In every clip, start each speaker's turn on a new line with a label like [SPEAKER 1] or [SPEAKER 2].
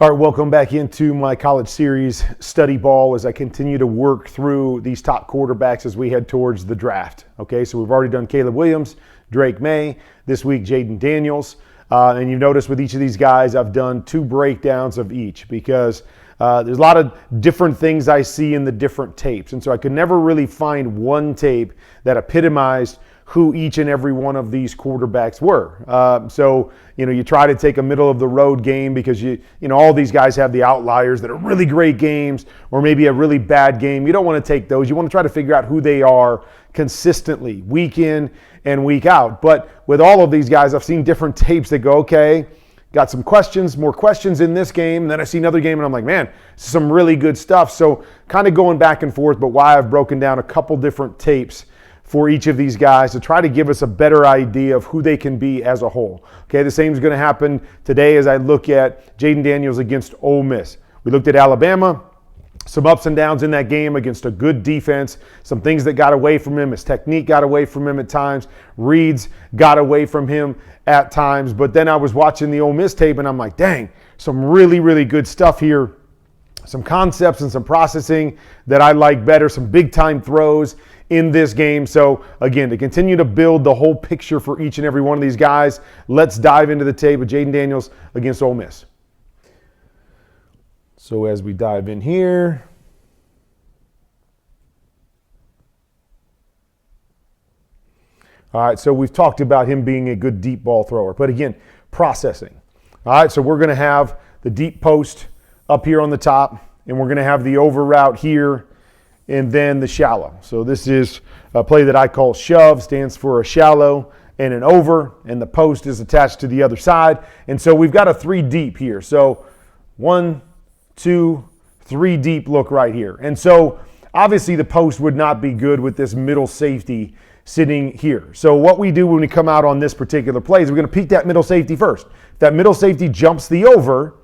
[SPEAKER 1] All right, welcome back into my college series, Study Ball, as I continue to work through these top quarterbacks as we head towards the draft. Okay, so we've already done Caleb Williams, Drake Maye, this week Jayden Daniels. And you've noticed with each of these guys, I've done 2 breakdowns of each because there's a lot of different things I see in the different tapes. And so I could never really find one tape that epitomized who each and every one of these quarterbacks were. So you try to take a middle of the road game because all these guys have the outliers that are really great games or maybe a really bad game. You don't want to take those. You want to try to figure out who they are consistently, week in and week out. But with all of these guys, I've seen different tapes that go, okay, got some questions, more questions in this game. And then I see another game and I'm like, man, some really good stuff. So kind of going back and forth, but why I've broken down a couple different tapes for each of these guys to try to give us a better idea of who they can be as a whole. Okay, the same is going to happen today as I look at Jayden Daniels against Ole Miss. We looked at Alabama, some ups and downs in that game against a good defense, some things that got away from him, his technique got away from him at times, reads got away from him at times, but then I was watching the Ole Miss tape and I'm like, dang, some really, really good stuff here. Some concepts and some processing that I like better, some big time throws in this game. So again, to continue to build the whole picture for each and every one of these guys, let's dive into the tape of Jayden Daniels against Ole Miss. So as we dive in here, all right, so we've talked about him being a good deep ball thrower, but again, processing. All right, so we're going to have the deep post up here on the top, and we're going to have the over route here, and then the shallow. So this is a play that I call shove, stands for a shallow and an over, and the post is attached to the other side. And so we've got a 3 deep here. So 1, 2, 3 deep look right here. And so obviously the post would not be good with this middle safety sitting here. So what we do when we come out on this particular play is we're going to peek that middle safety first. If that middle safety jumps the over,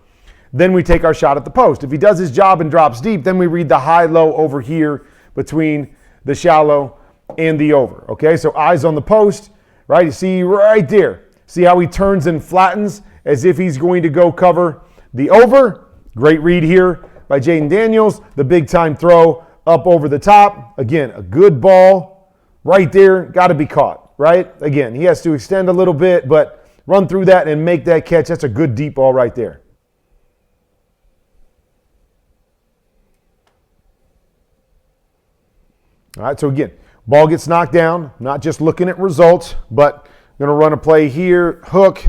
[SPEAKER 1] then we take our shot at the post. If he does his job and drops deep, then we read the high-low over here between the shallow and the over. Okay, so eyes on the post, right? You see right there. See how he turns and flattens as if he's going to go cover the over. Great read here by Jayden Daniels. The big-time throw up over the top. Again, a good ball right there. Got to be caught, right? Again, he has to extend a little bit, but run through that and make that catch. That's a good deep ball right there. All right, so again, ball gets knocked down, not just looking at results, but going to run a play here, hook,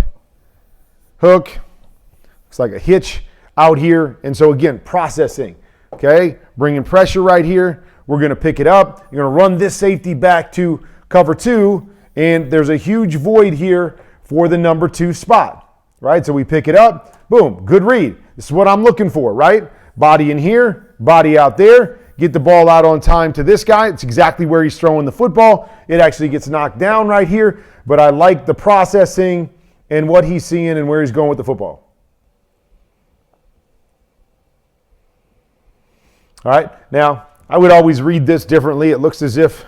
[SPEAKER 1] looks like a hitch out here. And so again, processing, okay, bringing pressure right here. We're going to pick it up. You're going to run this safety back to cover 2, and there's a huge void here for the number 2 spot, right? So we pick it up, boom, good read. This is what I'm looking for, right? Body in here, body out there. Get the ball out on time to this guy. It's exactly where he's throwing the football. It actually gets knocked down right here, but I like the processing and what he's seeing and where he's going with the football. All right, now I would always read this differently. It looks as if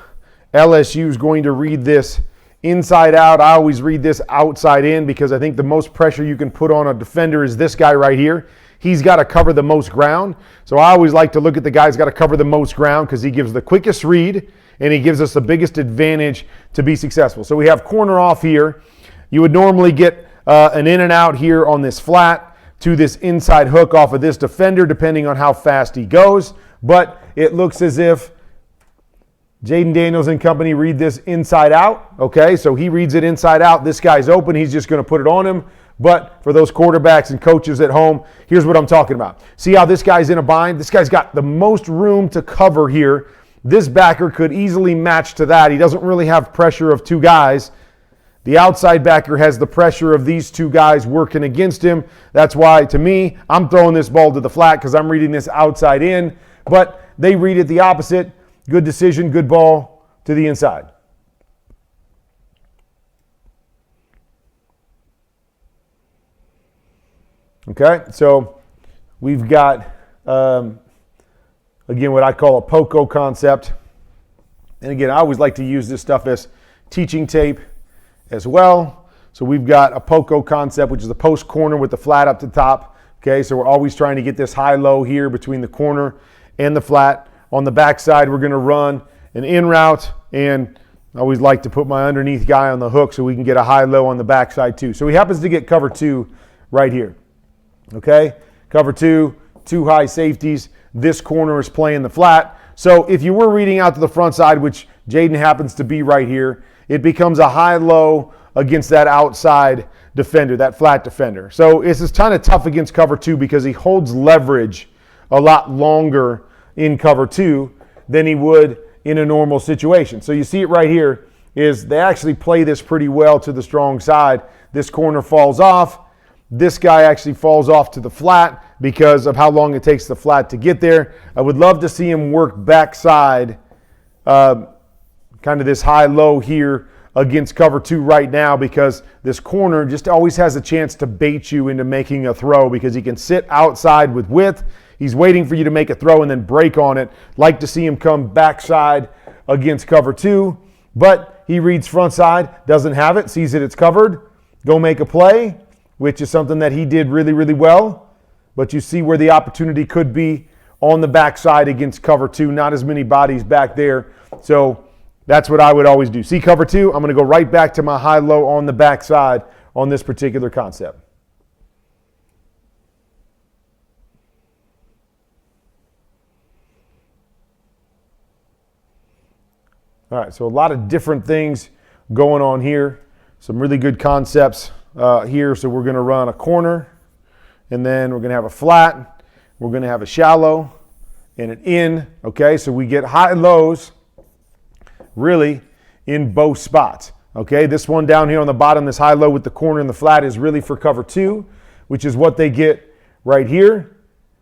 [SPEAKER 1] LSU is going to read this inside out. I always read this outside in because I think the most pressure you can put on a defender is this guy right here. He's got to cover the most ground. So I always like to look at the guy who's got to cover the most ground because he gives the quickest read and he gives us the biggest advantage to be successful. So we have corner off here. You would normally get an in and out here on this flat to this inside hook off of this defender depending on how fast he goes. But it looks as if Jayden Daniels and company read this inside out. Okay, so he reads it inside out. This guy's open. He's just going to put it on him. But for those quarterbacks and coaches at home, here's what I'm talking about. See how this guy's in a bind? This guy's got the most room to cover here. This backer could easily match to that. He doesn't really have pressure of 2 guys. The outside backer has the pressure of these 2 guys working against him. That's why, to me, I'm throwing this ball to the flat because I'm reading this outside in. But they read it the opposite. Good decision, good ball to the inside. Okay, so we've got, again, what I call a POCO concept. And again, I always like to use this stuff as teaching tape as well. So we've got a POCO concept, which is the post corner with the flat up to top. Okay, so we're always trying to get this high-low here between the corner and the flat. On the backside, we're going to run an in route, and I always like to put my underneath guy on the hook so we can get a high-low on the backside too. So he happens to get cover 2 right here. Okay, cover 2, 2 high safeties. This corner is playing the flat. So if you were reading out to the front side, which Jayden happens to be right here, it becomes a high-low against that outside defender, that flat defender. So this is kind of tough against cover 2 because he holds leverage a lot longer in cover 2 than he would in a normal situation. So you see it right here is they actually play this pretty well to the strong side. This corner falls off. This guy actually falls off to the flat because of how long it takes the flat to get there. I would love to see him work backside, kind of this high-low here against cover 2 right now, because this corner just always has a chance to bait you into making a throw because he can sit outside with width. He's waiting for you to make a throw and then break on it. Like to see him come backside against cover 2, but he reads front side, doesn't have it, sees that it's covered, go make a play, which is something that he did really, really well. But you see where the opportunity could be on the backside against cover 2. Not as many bodies back there. So that's what I would always do. See cover 2, I'm going to go right back to my high-low on the backside on this particular concept. All right, so a lot of different things going on here. Some really good concepts here. So we're going to run a corner, and then we're going to have a flat. We're going to have a shallow and an in. Okay, so we get high lows really in both spots. Okay, this one down here on the bottom, this high-low with the corner and the flat is really for cover 2, which is what they get right here.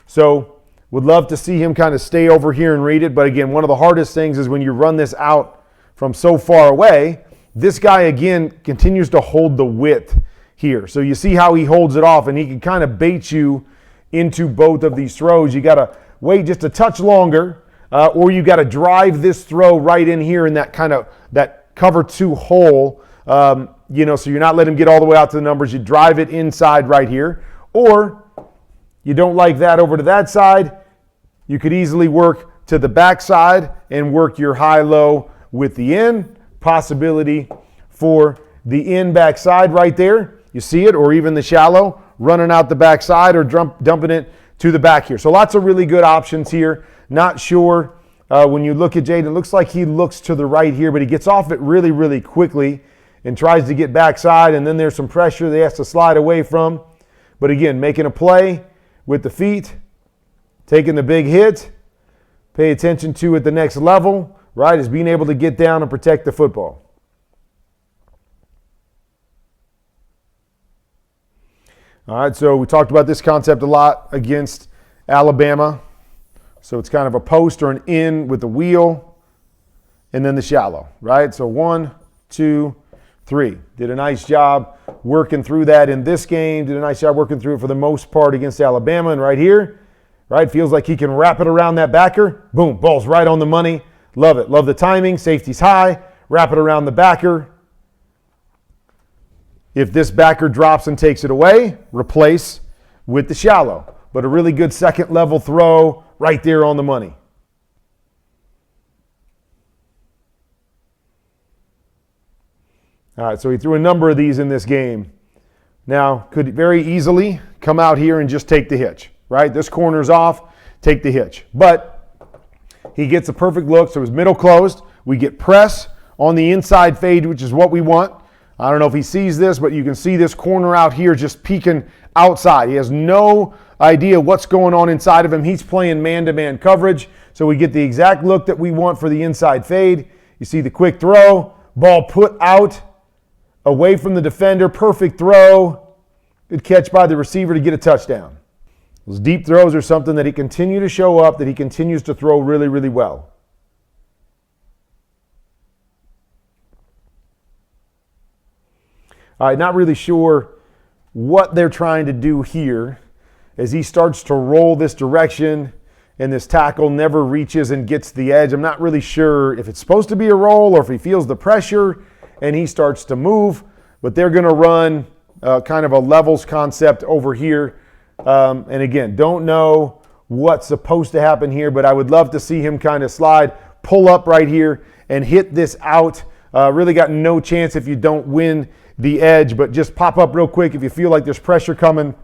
[SPEAKER 1] So would love to see him kind of stay over here and read it. But again, one of the hardest things is when you run this out from so far away, this guy again continues to hold the width here. So you see how he holds it off, and he can kind of bait you into both of these throws. You got to wait just a touch longer, or you got to drive this throw right in here in that kind of that cover 2 hole. So you're not letting him get all the way out to the numbers. You drive it inside right here, or you don't like that over to that side. You could easily work to the backside and work your high-low with the in. Possibility for the in backside right there. You see it, or even the shallow running out the backside or dumping it to the back here. So lots of really good options here. Not sure when you look at Jayden, it looks like he looks to the right here, but he gets off it really, really quickly and tries to get backside, and then there's some pressure that he has to slide away from. But again, making a play with the feet, taking the big hit, pay attention to at the next level, right, is being able to get down and protect the football. All right, so we talked about this concept a lot against Alabama. So it's kind of a post or an in with the wheel and then the shallow, right? So 1, 2, 3. Did a nice job working through that in this game. Did a nice job working through it for the most part against Alabama. And right here, right, feels like he can wrap it around that backer. Boom, ball's right on the money. Love it. Love the timing. Safety's high. Wrap it around the backer. If this backer drops and takes it away, replace with the shallow. But a really good second level throw right there on the money. All right, so he threw a number of these in this game. Now, could very easily come out here and just take the hitch, right? This corner's off, take the hitch. But he gets a perfect look, so his middle closed. We get press on the inside fade, which is what we want. I don't know if he sees this, but you can see this corner out here just peeking outside. He has no idea what's going on inside of him. He's playing man-to-man coverage, so we get the exact look that we want for the inside fade. You see the quick throw, ball put out, away from the defender, perfect throw. Good catch by the receiver to get a touchdown. Those deep throws are something that he continues to show up, that he continues to throw really, really well. All right, not really sure what they're trying to do here as he starts to roll this direction and this tackle never reaches and gets the edge. I'm not really sure if it's supposed to be a roll or if he feels the pressure and he starts to move, but they're going to run kind of a levels concept over here And again, don't know what's supposed to happen here, but I would love to see him kind of slide, pull up right here, and hit this out. Really got no chance if you don't win the edge, but just pop up real quick if you feel like there's pressure coming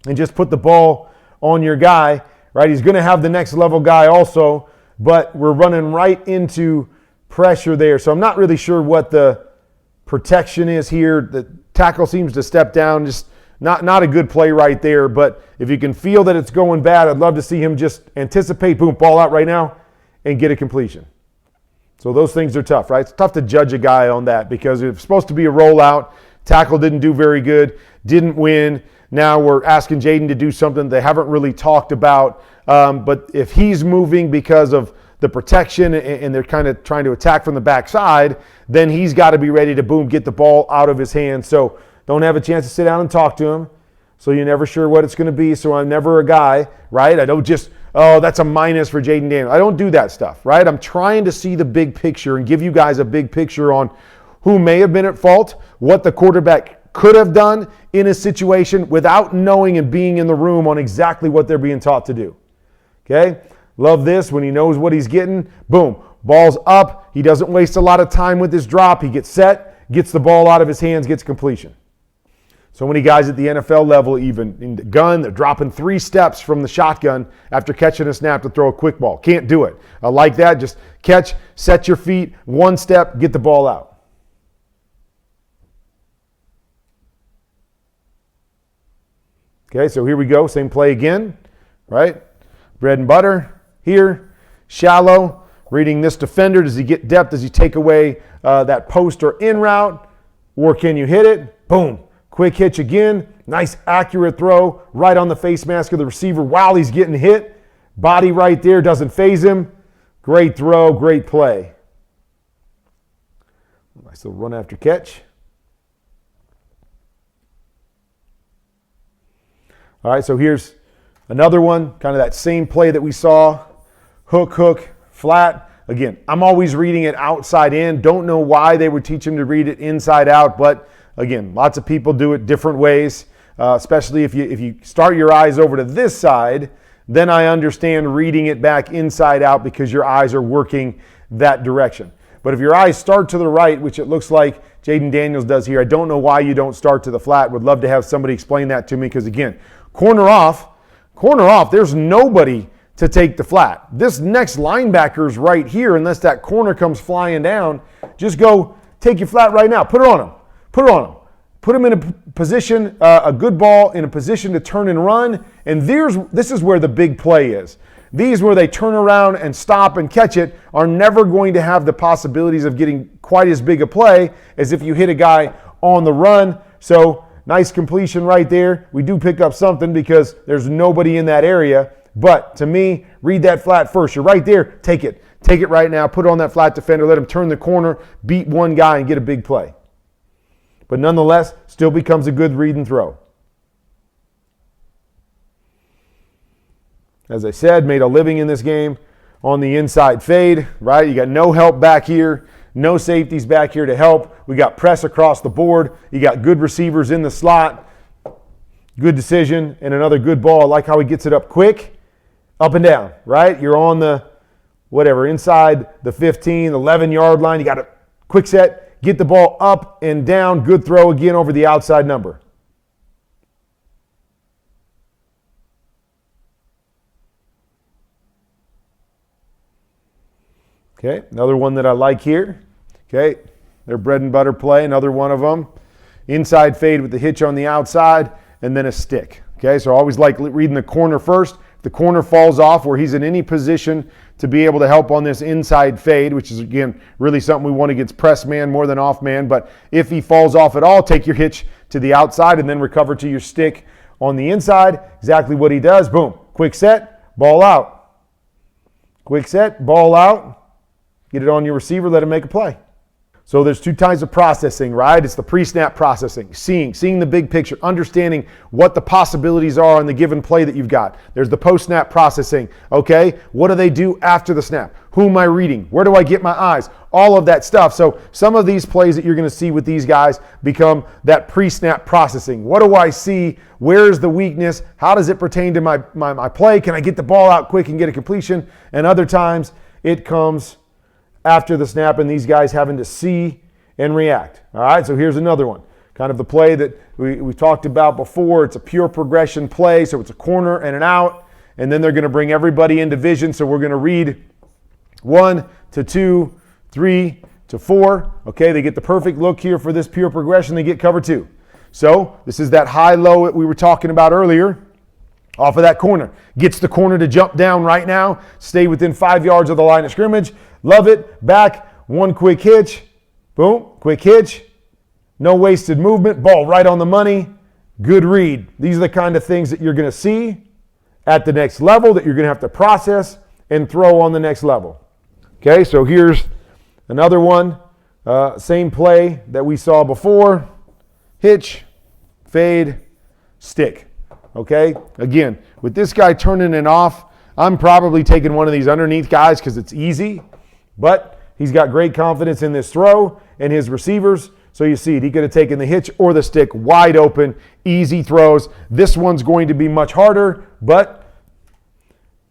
[SPEAKER 1] and just put the ball on your guy, right? He's going to have the next level guy also, but we're running right into pressure there. So I'm not really sure what the protection is here. The tackle seems to step down, just not a good play right there. But if you can feel that it's going bad, I'd love to see him just anticipate, boom, ball out right now, and get a completion. So those things are tough, right? It's tough to judge a guy on that because it's supposed to be a rollout. Tackle didn't do very good, didn't win. Now we're asking Jayden to do something they haven't really talked about. But if he's moving because of the protection and they're kind of trying to attack from the backside, then he's got to be ready to, boom, get the ball out of his hands. So don't have a chance to sit down and talk to him. So you're never sure what it's going to be. So I'm never a guy, right? I don't just, oh, that's a minus for Jayden Daniels. I don't do that stuff, right? I'm trying to see the big picture and give you guys a big picture on who may have been at fault, what the quarterback could have done in a situation without knowing and being in the room on exactly what they're being taught to do. Okay? Love this when he knows what he's getting. Boom. Ball's up. He doesn't waste a lot of time with his drop. He gets set, gets the ball out of his hands, gets completion. So many guys at the NFL level, even in the gun, they're dropping 3 steps from the shotgun after catching a snap to throw a quick ball. Can't do it. I like that. Just catch, set your feet, 1 step, get the ball out. Okay, so here we go. Same play again, right? Bread and butter here, shallow. Reading this defender. Does he get depth? Does he take away that post or in route? Or can you hit it? Boom. Quick hitch again. Nice accurate throw right on the face mask of the receiver while he's getting hit. Body right there. Doesn't faze him. Great throw. Great play. Nice little run after catch. All right, so here's another one. Kind of that same play that we saw. Hook, flat. Again, I'm always reading it outside in. Don't know why they would teach him to read it inside out, but again, lots of people do it different ways, especially if you start your eyes over to this side, then I understand reading it back inside out because your eyes are working that direction. But if your eyes start to the right, which it looks like Jayden Daniels does here, I don't know why you don't start to the flat. Would love to have somebody explain that to me because, again, corner off, there's nobody to take the flat. This next linebacker's right here, unless that corner comes flying down. Just go take your flat right now. Put it on him. Put him in a position, a good ball in a position to turn and run. And this is where the big play is. These where they turn around and stop and catch it are never going to have the possibilities of getting quite as big a play as if you hit a guy on the run. So nice completion right there. We do pick up something because there's nobody in that area. But to me, read that flat first. You're right there. Take it. Take it right now. Put it on that flat defender. Let him turn the corner, beat one guy, and get a big play. But nonetheless, still becomes a good read and throw. As I said, made a living in this game on the inside fade, right? You got no help back here. No safeties back here to help. We got press across the board. You got good receivers in the slot. Good decision and another good ball. I like how he gets it up quick. Up and down, right? You're on the, inside the 15, 11-yard line. You got a quick set, get the ball up and down. Good throw again over the outside number. Okay, another one that I like here. Okay, their bread and butter play, another one of them. Inside fade with the hitch on the outside and then a stick. Okay, so I always like reading the corner first. The corner falls off where he's in any position to be able to help on this inside fade, which is, again, really something we want against press man more than off man. But if he falls off at all, take your hitch to the outside and then recover to your stick on the inside. Exactly what he does. Boom. Quick set, ball out. Quick set, ball out. Get it on your receiver, let him make a play. So there's two types of processing, right? It's the pre-snap processing, seeing the big picture, understanding what the possibilities are on the given play that you've got. There's the post-snap processing, okay? What do they do after the snap? Who am I reading? Where do I get my eyes? All of that stuff. So some of these plays that you're going to see with these guys become that pre-snap processing. What do I see? Where is the weakness? How does it pertain to my play? Can I get the ball out quick and get a completion? And other times it comes after the snap and these guys having to see and react. All right, so here's another one. Kind of the play that we talked about before. It's a pure progression play, so it's a corner and an out, and then they're going to bring everybody in division. So we're going to read 1 to 2, 3 to 4. Okay, they get the perfect look here for this pure progression. They get cover 2. So this is that high-low that we were talking about earlier. Off of that corner. Gets the corner to jump down right now. Stay within 5 yards of the line of scrimmage. Love it. Back. One quick hitch. Boom. Quick hitch. No wasted movement. Ball right on the money. Good read. These are the kind of things that you're going to see at the next level that you're going to have to process and throw on the next level. Okay, so here's another one. Same play that we saw before. Hitch. Fade. Stick. Okay, again, with this guy turning it off, I'm probably taking one of these underneath guys because it's easy, but he's got great confidence in this throw and his receivers. So you see it. He could have taken the hitch or the stick wide open, easy throws. This one's going to be much harder, but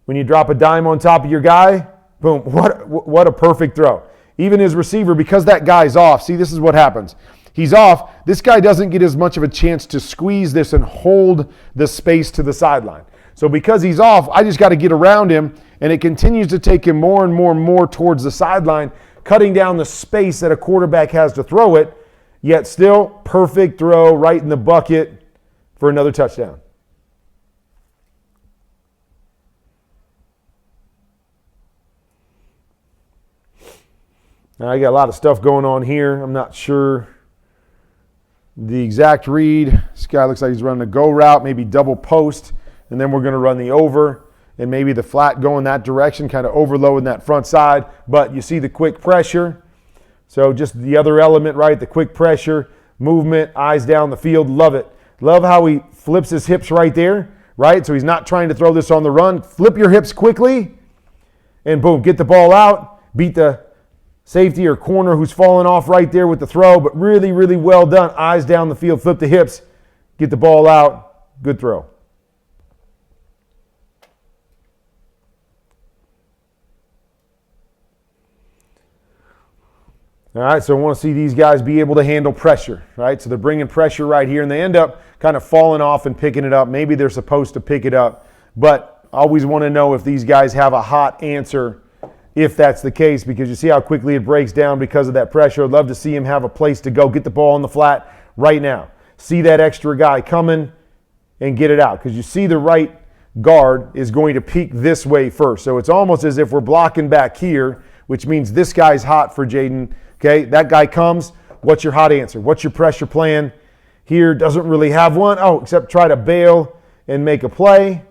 [SPEAKER 1] when you drop a dime on top of your guy, boom, what a perfect throw. Even his receiver, because that guy's off, see, this is what happens. He's off. This guy doesn't get as much of a chance to squeeze this and hold the space to the sideline. So because he's off, I just got to get around him, and it continues to take him more and more and more towards the sideline, cutting down the space that a quarterback has to throw it, yet still perfect throw right in the bucket for another touchdown. Now, I got a lot of stuff going on here. I'm not sure the exact read. This guy looks like he's running a go route, maybe double post, and then we're going to run the over and maybe the flat going that direction, kind of overloading that front side. But you see the quick pressure. So just the other element, right? The quick pressure, movement, eyes down the field. Love it. Love how he flips his hips right there, right? So he's not trying to throw this on the run. Flip your hips quickly, and boom, get the ball out, beat the safety or corner who's falling off right there with the throw, but really, really well done. Eyes down the field, flip the hips, get the ball out. Good throw. All right, so I want to see these guys be able to handle pressure, right? So they're bringing pressure right here, and they end up kind of falling off and picking it up. Maybe they're supposed to pick it up, but I always want to know if these guys have a hot answer if that's the case, because you see how quickly it breaks down because of that pressure. I'd love to see him have a place to go, get the ball on the flat right now. See that extra guy coming and get it out, because you see the right guard is going to peek this way first. So it's almost as if we're blocking back here, which means this guy's hot for Jayden. Okay, that guy comes. What's your hot answer? What's your pressure plan? Here doesn't really have one. Oh, except try to bail and make a play.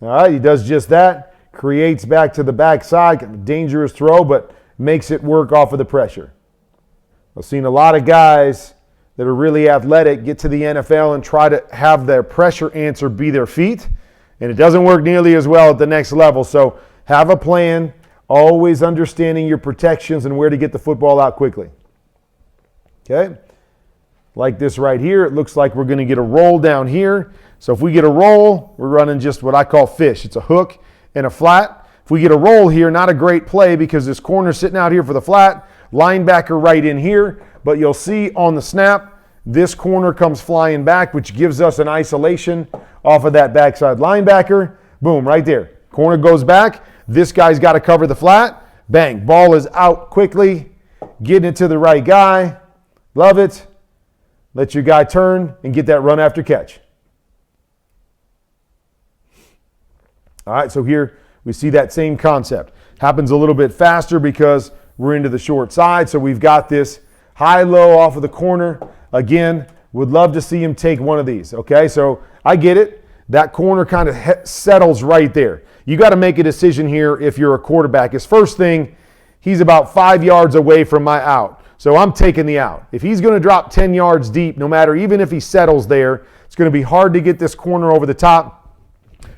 [SPEAKER 1] All right, he does just that. Creates back to the backside, kind of a dangerous throw, but makes it work off of the pressure. I've seen a lot of guys that are really athletic get to the NFL and try to have their pressure answer be their feet, and it doesn't work nearly as well at the next level. So have a plan, always understanding your protections and where to get the football out quickly. Okay? Like this right here, it looks like we're going to get a roll down here. So if we get a roll, we're running just what I call fish. It's a hook and a flat. If we get a roll here, not a great play because this corner's sitting out here for the flat, linebacker right in here, but you'll see on the snap, this corner comes flying back, which gives us an isolation off of that backside linebacker. Boom, right there. Corner goes back. This guy's got to cover the flat. Bang, ball is out quickly. Getting it to the right guy. Love it. Let your guy turn and get that run after catch. All right, so here we see that same concept. Happens a little bit faster because we're into the short side. So we've got this high-low off of the corner. Again, would love to see him take one of these. Okay, so I get it. That corner kind of settles right there. You got to make a decision here if you're a quarterback. His first thing, He's about 5 yards away from my out. So I'm taking the out. If he's going to drop 10 yards deep, no matter, even if he settles there, it's going to be hard to get this corner over the top.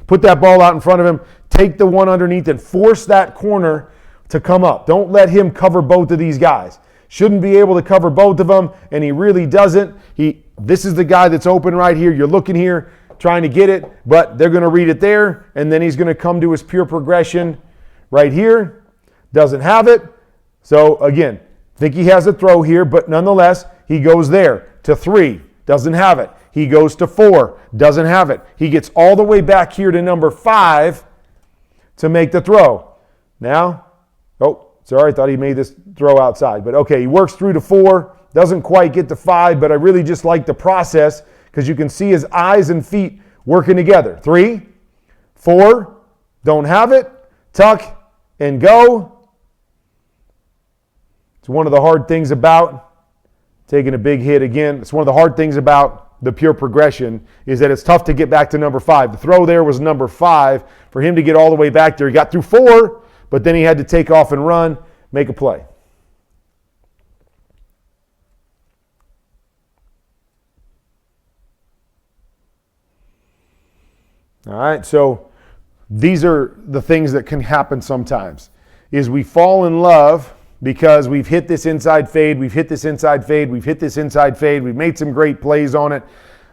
[SPEAKER 1] Put that ball out in front of him. Take the one underneath and force that corner to come up. Don't let him cover both of these guys. Shouldn't be able to cover both of them, and he really doesn't. This is the guy that's open right here. You're looking here, trying to get it, but they're going to read it there, and then he's going to come to his pure progression right here. Doesn't have it. So, again, think he has a throw here, but nonetheless, he goes there to 3. Doesn't have it. He goes to 4. Doesn't have it. He gets all the way back here to number 5 to make the throw. Now, sorry, I thought he made this throw outside. But okay, he works through to 4. Doesn't quite get to 5, but I really just like the process because you can see his eyes and feet working together. 3, 4, don't have it. Tuck and go. It's one of the hard things about taking a big hit again. It's one of the hard things about the pure progression is that it's tough to get back to number 5. The throw there was number 5. For him to get all the way back there, he got through 4, but then he had to take off and run, make a play. All right, so these are the things that can happen sometimes, is we fall in love because we've hit this inside fade, we've hit this inside fade, we've hit this inside fade, we've made some great plays on it.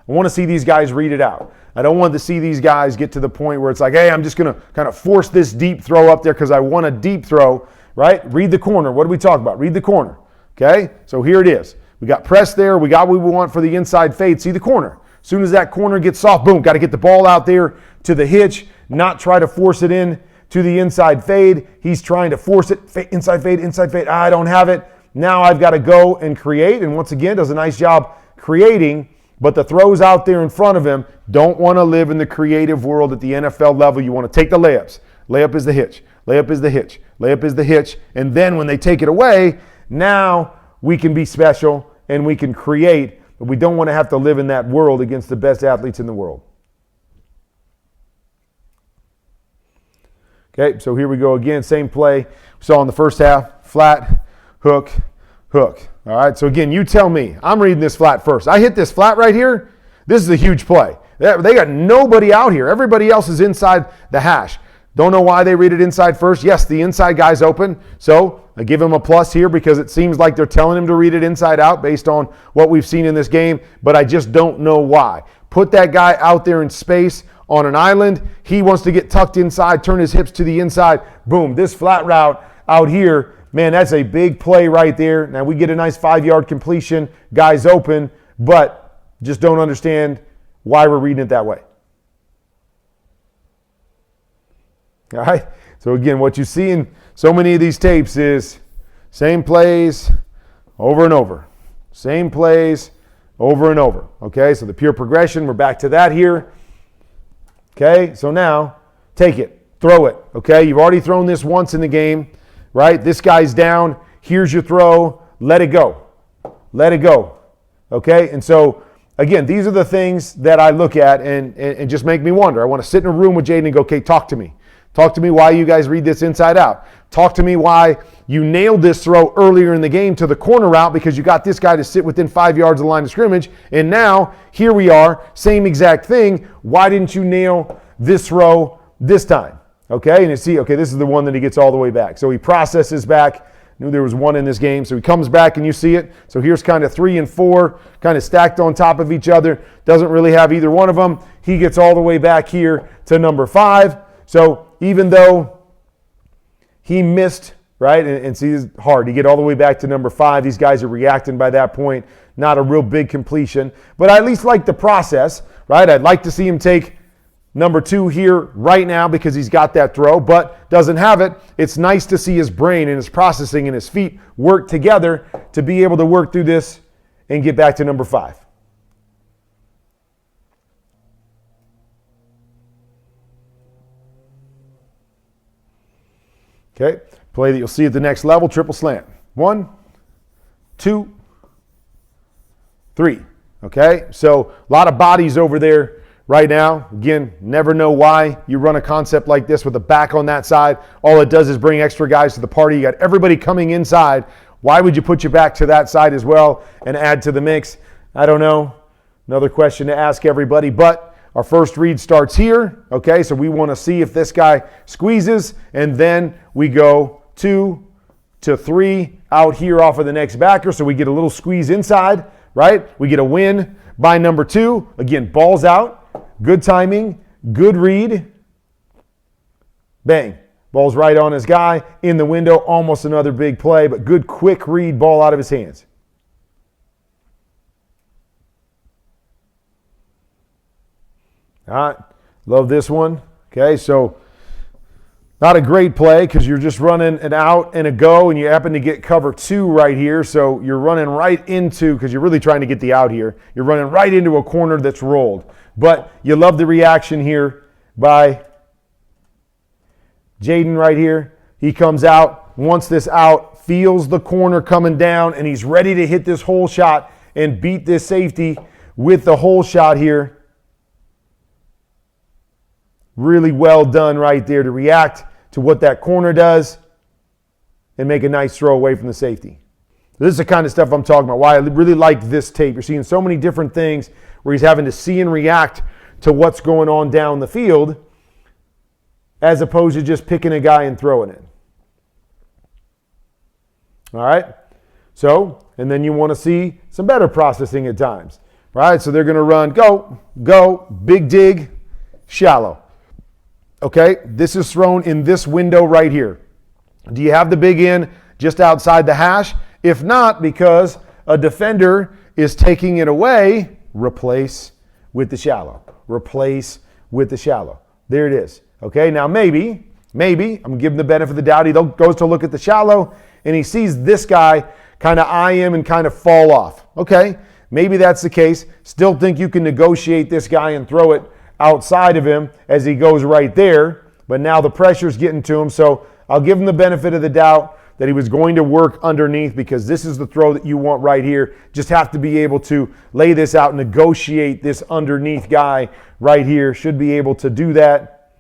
[SPEAKER 1] I want to see these guys read it out. I don't want to see these guys get to the point where it's like, hey, I'm just going to kind of force this deep throw up there because I want a deep throw, right? Read the corner. What do we talk about? Read the corner, okay? So here it is. We got press there. We got what we want for the inside fade. See the corner. As soon as that corner gets soft, boom, got to get the ball out there to the hitch, not try to force it in to the inside fade. He's trying to force it, inside fade, inside fade. I don't have it. Now I've got to go and create, and once again, does a nice job creating, but the throws out there in front of him. Don't want to live in the creative world at the NFL level. You want to take the layups. Layup is the hitch. Layup is the hitch. Layup is the hitch. And then when they take it away, now we can be special and we can create, but we don't want to have to live in that world against the best athletes in the world. Okay, so here we go again. Same play we saw in the first half. Flat, hook, hook. All right, so again, you tell me. I'm reading this flat first. I hit this flat right here. This is a huge play. They got nobody out here. Everybody else is inside the hash. Don't know why they read it inside first. Yes, the inside guy's open. So I give him a plus here because it seems like they're telling him to read it inside out based on what we've seen in this game, but I just don't know why. Put that guy out there in space on an island. He wants to get tucked inside, turn his hips to the inside. Boom, this flat route out here, man, that's a big play right there. Now we get a nice 5-yard completion. Guy's open, but just don't understand why we're reading it that way. All right? So again, what you see in so many of these tapes is same plays over and over. Same plays over and over. Okay, so the pure progression, we're back to that here. Okay, so now take it, throw it. Okay, you've already thrown this once in the game, right? This guy's down. Here's your throw. Let it go. Let it go. Okay, and so again, these are the things that I look at and just make me wonder. I want to sit in a room with Jayden and go, okay, talk to me. Talk to me why you guys read this inside out. Talk to me why you nailed this throw earlier in the game to the corner route because you got this guy to sit within 5 yards of the line of scrimmage. And now, here we are, same exact thing. Why didn't you nail this throw this time? Okay, and you see, okay, this is the one that he gets all the way back. So he processes back. Knew there was one in this game. So he comes back and you see it. So here's kind of 3 and 4, kind of stacked on top of each other. Doesn't really have either one of them. He gets all the way back here to number 5. So even though he missed, right, and see, it's hard. You get all the way back to number 5. These guys are reacting by that point. Not a real big completion. But I at least like the process, right? I'd like to see him take number 2 here right now because he's got that throw, but doesn't have it. It's nice to see his brain and his processing and his feet work together to be able to work through this and get back to number 5. Okay, play that you'll see at the next level, triple slant. 1, 2, 3. Okay, so a lot of bodies over there right now. Again, never know why you run a concept like this with a back on that side. All it does is bring extra guys to the party. You got everybody coming inside. Why would you put your back to that side as well and add to the mix? I don't know. Another question to ask everybody, but our first read starts here. Okay, so we want to see if this guy squeezes, and then we go 2 to 3 out here off of the next backer. So we get a little squeeze inside, right? We get a win by number 2. Again, balls out, good timing, good read. Bang. Ball's right on his guy, in the window, almost another big play, but good quick read, ball out of his hands. All right, love this one. Okay, so not a great play because you're just running an out and a go, and you happen to get cover 2 right here. So you're running right into, because you're really trying to get the out here, you're running right into a corner that's rolled. But you love the reaction here by Jayden right here. He comes out, wants this out, feels the corner coming down, and he's ready to hit this hole shot and beat this safety with the hole shot here. Really well done right there to react to what that corner does and make a nice throw away from the safety. This is the kind of stuff I'm talking about, why I really like this tape. You're seeing so many different things where he's having to see and react to what's going on down the field as opposed to just picking a guy and throwing it. All right? So, and then you want to see some better processing at times. Right? So they're going to run, go, big dig, shallow. Okay, this is thrown in this window right here. Do you have the big in just outside the hash? If not, because a defender is taking it away, replace with the shallow. Replace with the shallow. There it is. Okay, now maybe, I'm giving the benefit of the doubt. He goes to look at the shallow, and he sees this guy kind of eye him and kind of fall off. Okay, maybe that's the case. Still think you can negotiate this guy and throw it outside of him as he goes right there, but now the pressure's getting to him, so I'll give him the benefit of the doubt that he was going to work underneath, because this is the throw that you want right here. Just have to be able to lay this out, negotiate this underneath guy right here. Should be able to do that.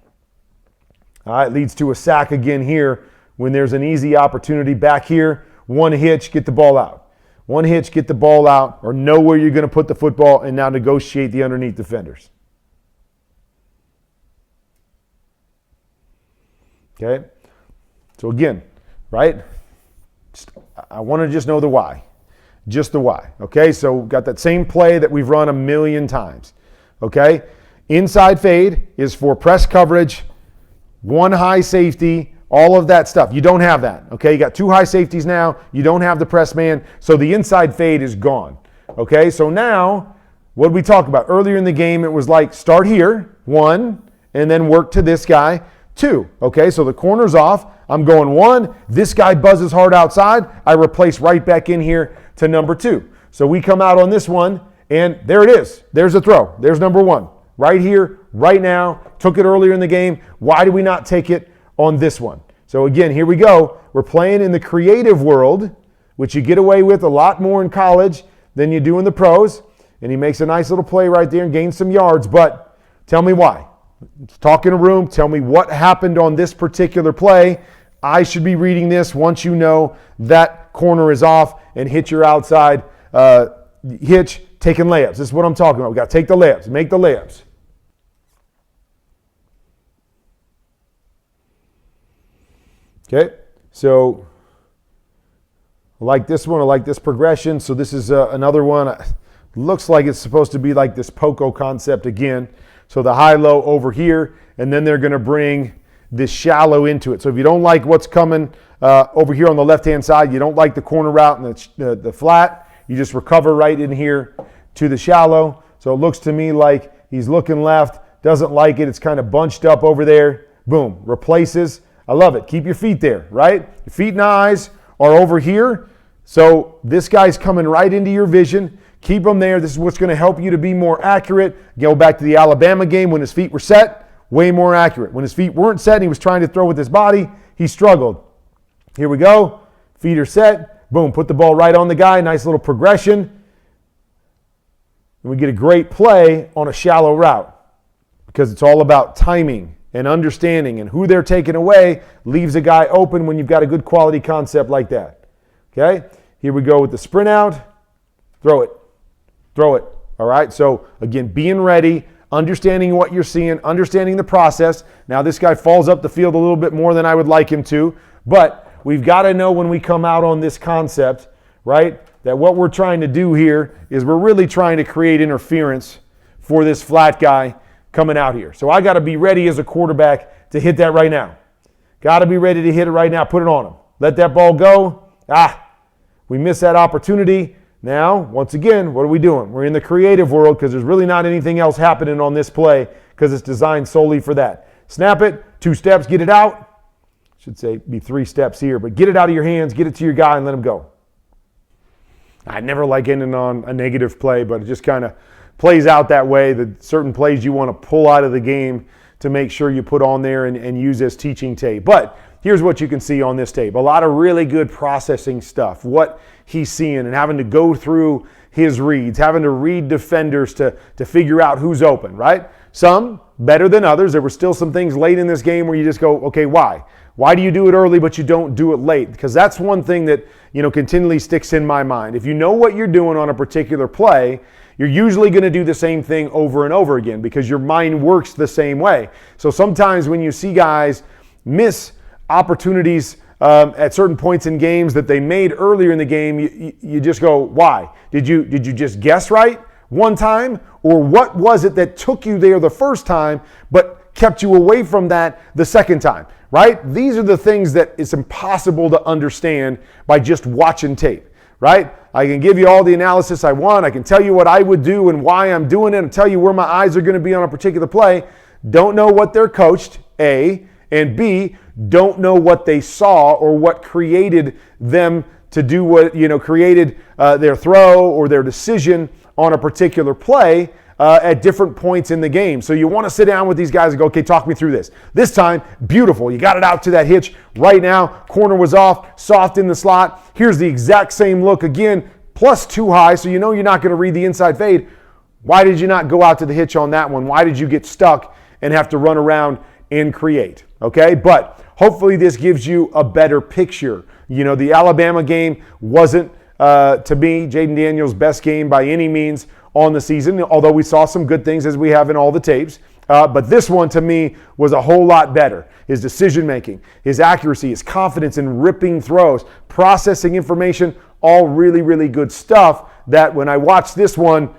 [SPEAKER 1] All right, leads to a sack again here when there's an easy opportunity back here. One hitch, get the ball out. One hitch, get the ball out, or know where you're going to put the football, and now negotiate the underneath defenders. Okay, so again, right, I want to just know the why, just the why. Okay, so we've got that same play that we've run a million times. Okay, inside fade is for press coverage, one high safety, all of that stuff. You don't have that. Okay, you got 2 high safeties now. You don't have the press man, so the inside fade is gone. Okay, so now what did we talk about earlier in the game? It was like start here, 1, and then work to this guy. 2. Okay, so the corner's off. I'm going 1. This guy buzzes hard outside. I replace right back in here to number 2. So we come out on this one, and there it is. There's a throw. There's number 1. Right here, right now. Took it earlier in the game. Why do we not take it on this one? So again, here we go. We're playing in the creative world, which you get away with a lot more in college than you do in the pros. And he makes a nice little play right there and gains some yards. But tell me why. Let's talk in a room. Tell me what happened on this particular play. I should be reading this once you know that corner is off and hit your outside hitch, taking layups. This is what I'm talking about. We've got to take the layups, make the layups. Okay, so I like this one. I like this progression. So this is another one. Looks like it's supposed to be like this Poco concept again. So the high-low over here, and then they're going to bring this shallow into it. So if you don't like what's coming over here on the left-hand side, you don't like the corner route and the flat, you just recover right in here to the shallow. So it looks to me like he's looking left, doesn't like it. It's kind of bunched up over there. Boom, replaces. I love it. Keep your feet there, right? Your feet and eyes are over here. So this guy's coming right into your vision. Keep them there. This is what's going to help you to be more accurate. Go back to the Alabama game when his feet were set, way more accurate. When his feet weren't set and he was trying to throw with his body, he struggled. Here we go. Feet are set. Boom, put the ball right on the guy. Nice little progression. And we get a great play on a shallow route. because it's all about timing and understanding, and who they're taking away leaves a guy open when you've got a good quality concept like that. Okay? Here we go with the sprint out. Throw it. Throw it. All right? So, again, being ready, understanding what you're seeing, understanding the process. Now, this guy falls up the field a little bit more than I would like him to, but we've got to know when we come out on this concept, right, that what we're trying to do here is we're really trying to create interference for this flat guy coming out here. So I got to be ready as a quarterback to hit that right now. Got to be ready to hit it right now. Put it on him. Let that ball go. We missed that opportunity. Now, once again, what are we doing? We're in the creative world because there's really not anything else happening on this play because it's designed solely for that. Snap it, 2 steps, get it out. Should say be 3 steps here, but get it out of your hands, get it to your guy, and let him go. I never like ending on a negative play, but it just kind of plays out that way, that certain plays you want to pull out of the game to make sure you put on there and use as teaching tape. But here's what you can see on this tape. A lot of really good processing stuff, what he's seeing and having to go through his reads, having to read defenders to figure out who's open, right? Some better than others. There were still some things late in this game where you just go, okay, why? Why do you do it early but you don't do it late? Because that's one thing that, continually sticks in my mind. If you know what you're doing on a particular play, you're usually going to do the same thing over and over again because your mind works the same way. So sometimes when you see guys miss opportunities at certain points in games that they made earlier in the game, you just go, why? Did you just guess right one time? Or what was it that took you there the first time but kept you away from that the second time, right? These are the things that it's impossible to understand by just watching tape, right? I can give you all the analysis I want. I can tell you what I would do and why I'm doing it and tell you where my eyes are going to be on a particular play. Don't know what they're coached, A, and B, don't know what they saw or what created them to do what, created their throw or their decision on a particular play at different points in the game. So you want to sit down with these guys and go, okay, talk me through this. This time, beautiful. You got it out to that hitch right now. Corner was off, soft in the slot. Here's the exact same look again, plus 2 high, so you know you're not going to read the inside fade. Why did you not go out to the hitch on that one? Why did you get stuck and have to run around and create? Okay, but hopefully this gives you a better picture. The Alabama game wasn't, to me, Jayden Daniels' best game by any means on the season, although we saw some good things as we have in all the tapes. But this one, to me, was a whole lot better. His decision-making, his accuracy, his confidence in ripping throws, processing information, all really, really good stuff that when I watched this one,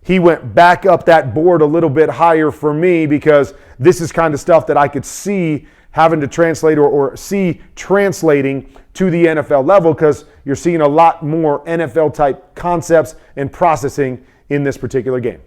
[SPEAKER 1] he went back up that board a little bit higher for me because this is kind of stuff that I could see having to translate or see translating to the NFL level because you're seeing a lot more NFL-type concepts and processing in this particular game.